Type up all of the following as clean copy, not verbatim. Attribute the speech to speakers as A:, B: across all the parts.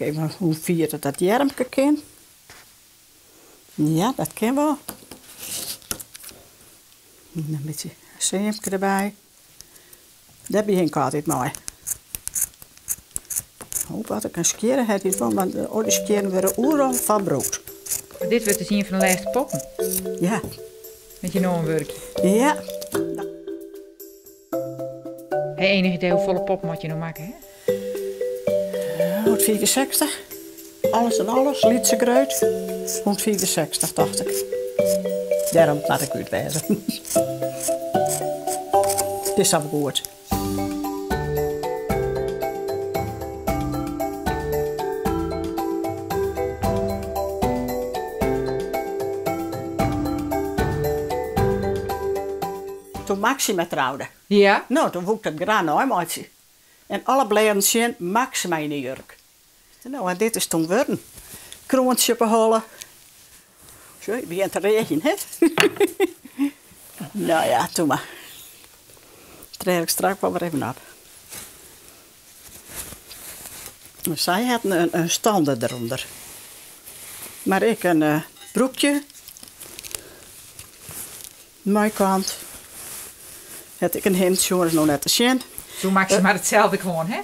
A: kijken even hoe vier dat jermke kan. Ja, dat kan wel. Een beetje zeemke erbij. Dat begin ik altijd mooi. Hoop dat ik een skeren heb hiervan, want al die skeren worden overal van brood.
B: Dit wordt dus een van de laatste poppen.
A: Ja.
B: Met je nieuwe werkje.
A: Ja.
B: Hey, enige idee hoe volle pop moet je nog maken, hè?
A: 164. Alles en alles, Lietse kruid. 164, dacht ik. Daarom laat ik u het wijzen. Het is al goed. Toen Maxima trouwde.
B: Ja?
A: Nou, toen woek dat graan hoor, maatje. En alle blijven zien Maxima in de jurk. Nou, en dit is toen worden. Kroontje behalen. Zo, het begint te regenen, hè? Nou ja, doe maar. Trek ik straks wel weer even op. Zij had een stander eronder. Maar ik een broekje. Mijn kant. Had ik een hemdje, dat is nog net te zien.
B: Zo maakt ze maar hetzelfde gewoon, hè?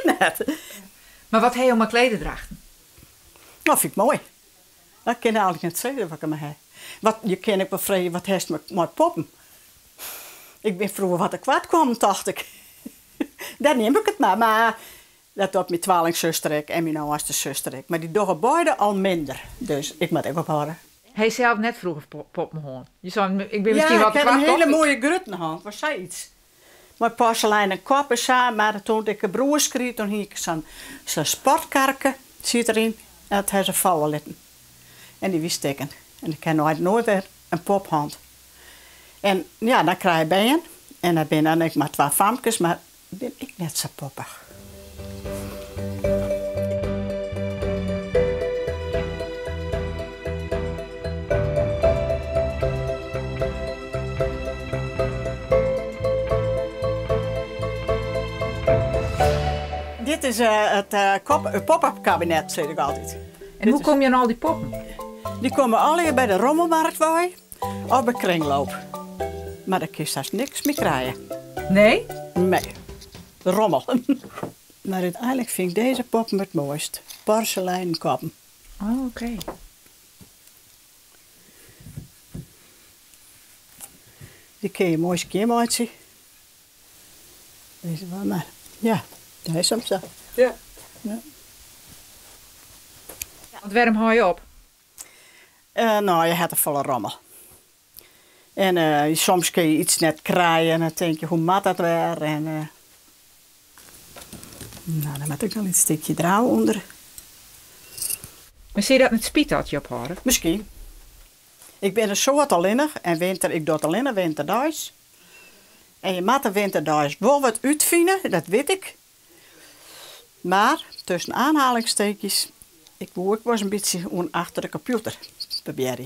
A: Net.
B: Maar wat heb je om mijn klederdrachten?
A: Dat vind ik mooi. Dat kan ik eigenlijk niet zeggen wat ik me heb. Je kan ik bevragen, wat heeft met poppen? Ik ben vroeger wat ik kwaad kwam, dacht ik. Daar neem ik het maar dat doet mijn tweelingzuster en mijn oudste zuster. Maar die doen beide al minder. Dus ik moet even ophouden.
B: Hij zelf net vroeger poppen gewoon. Ik ben misschien
A: Ja,
B: wat
A: ik heb een hele
B: koppie.
A: mooie gruttenhand. Wat zei iets? Mijn porseleinen kop is aan, maar toen ik een broers kreeg, toen had ik zo'n sportkarken, zit erin, en dat heeft ze vallen laten. En die wist steken. En ik heb nooit weer een pophand. En ja, dan krijg je bijen. En dan ben ik maar 2 famkes, maar ben ik net zo poppig. Dit is het pop-up kabinet, zeg ik altijd.
B: En hoe kom je aan al die poppen?
A: Die komen alle bij de rommelmarkt bij of bij kringloop. Maar daar kun je straks niks meer krijgen.
B: Nee?
A: Nee, rommel. Maar uiteindelijk vind ik deze poppen het mooist. Porseleinkoppen.
B: Oh, oké.
A: Die kun je mooi skeermaatje. Deze wel maar. Ja, dat is hem zo.
B: Ja.
A: Ja.
B: Want waarom hou je op?
A: Nou, je hebt een volle rommel. En soms kun je iets net kraaien en dan denk je, hoe mat dat weer? En, nou, dan moet ik nog een stukje draad onder.
B: Maar zie je dat met spietatje ophouden?
A: Misschien. Ik ben een soort alleen en winter, ik doe het alleen winterdags. En je moet de winterdags wel wat uitvinden, dat weet ik. Maar tussen aanhalingstekens, ik was een beetje achter de computer, probeer.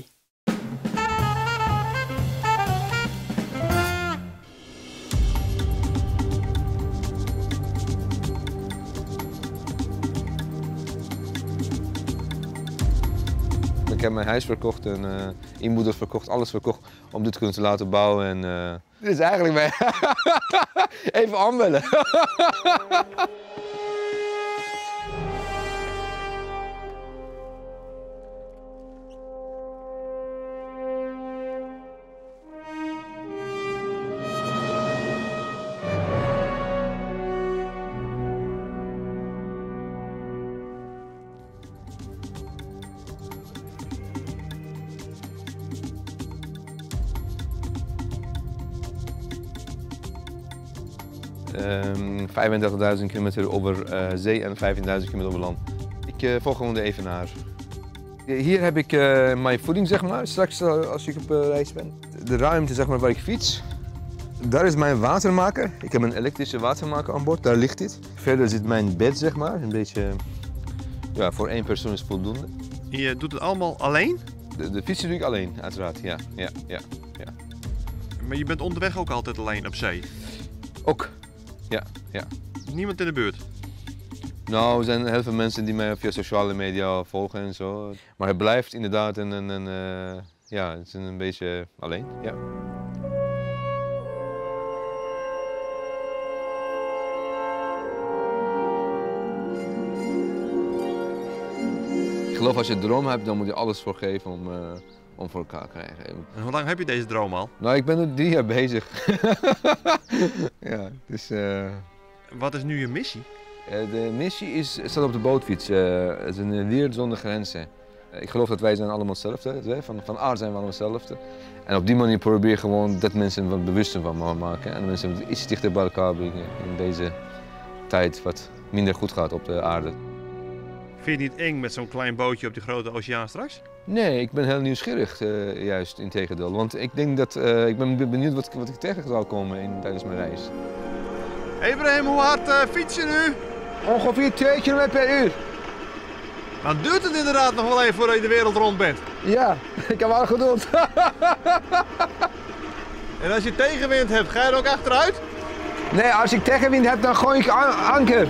C: Ik heb mijn huis verkocht en inboedel verkocht, alles verkocht om dit te kunnen laten bouwen. En, dit is eigenlijk mijn... Even aanbellen. Um, 35.000 kilometer over zee en 15.000 kilometer over land. Ik volg gewoon de evenaar. Hier heb ik mijn voeding, zeg maar, straks als ik op reis ben. De ruimte, zeg maar, waar ik fiets. Daar is mijn watermaker. Ik heb een elektrische watermaker aan boord, daar ligt dit. Verder zit mijn bed, zeg maar, een beetje, ja, voor 1 persoon is voldoende.
D: Je doet het allemaal alleen?
C: De fietsen doe ik alleen, uiteraard, ja.
D: Maar je bent onderweg ook altijd alleen op zee?
C: Ook, ja.
D: Niemand in de buurt?
C: Nou, er zijn heel veel mensen die mij via sociale media volgen en zo. Maar het blijft inderdaad ja, het is een beetje alleen. Ja. Ik geloof als je een droom hebt, dan moet je alles voor geven om voor elkaar te krijgen.
D: En hoe lang heb je deze droom al?
C: Nou, ik ben er 3 jaar bezig. Ja, dus,
D: Wat is nu je missie?
C: de missie staat op de bootfiets. Het is een wereld zonder grenzen. Ik geloof dat wij zijn allemaal hetzelfde. Van aard zijn we allemaal hetzelfde. En op die manier probeer je gewoon dat mensen wat bewuster van maken. En mensen iets dichter bij elkaar brengen in deze tijd wat minder goed gaat op de aarde.
D: Vind je het niet eng met zo'n klein bootje op die grote oceaan straks?
C: Nee, ik ben heel nieuwsgierig, juist in tegendeel. Want ik denk dat ik ben benieuwd wat ik tegen zal komen tijdens mijn reis.
D: Ibrahim, hoe hard fiets je nu?
C: Ongeveer 2 km per uur.
D: Dan duurt het inderdaad nog wel even voordat je de wereld rond bent.
C: Ja, ik heb wel geduld.
D: En als je tegenwind hebt, ga je er ook achteruit?
C: Nee, als ik tegenwind heb, dan gooi ik anker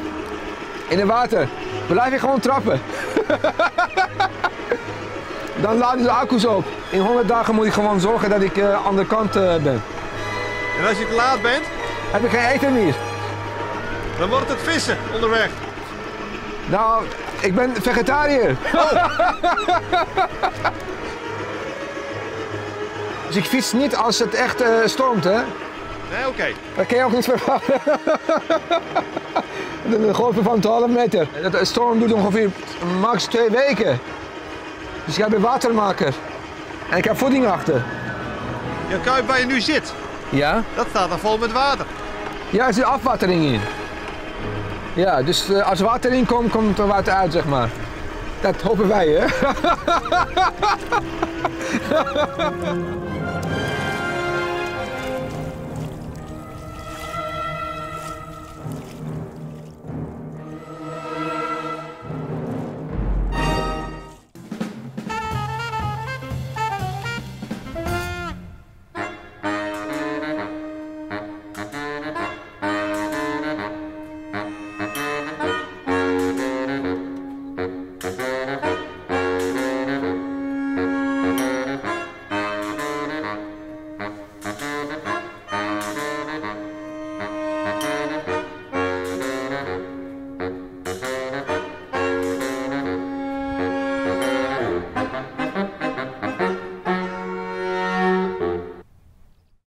C: in het water. Blijf ik gewoon trappen. Dan laad ik de accu's op. In 100 dagen moet ik gewoon zorgen dat ik aan de kant ben.
D: En als je te laat bent,
C: Heb ik geen eten meer.
D: dan wordt het vissen onderweg.
C: Nou, ik ben vegetariër. Dus ik fiets niet als het echt stormt, hè?
D: Nee, oké.
C: Dat kan je ook niet verwachten. Een golven van 12 meter. De storm duurt ongeveer max 2 weken. Dus ik heb een watermaker. En ik heb voeding achter.
D: Je kuip waar je nu zit,
C: Ja?
D: dat staat dan vol met water.
C: Ja, er zit afwatering in. Ja, dus als er water in komt, komt er water uit, zeg maar. Dat hopen wij, hè?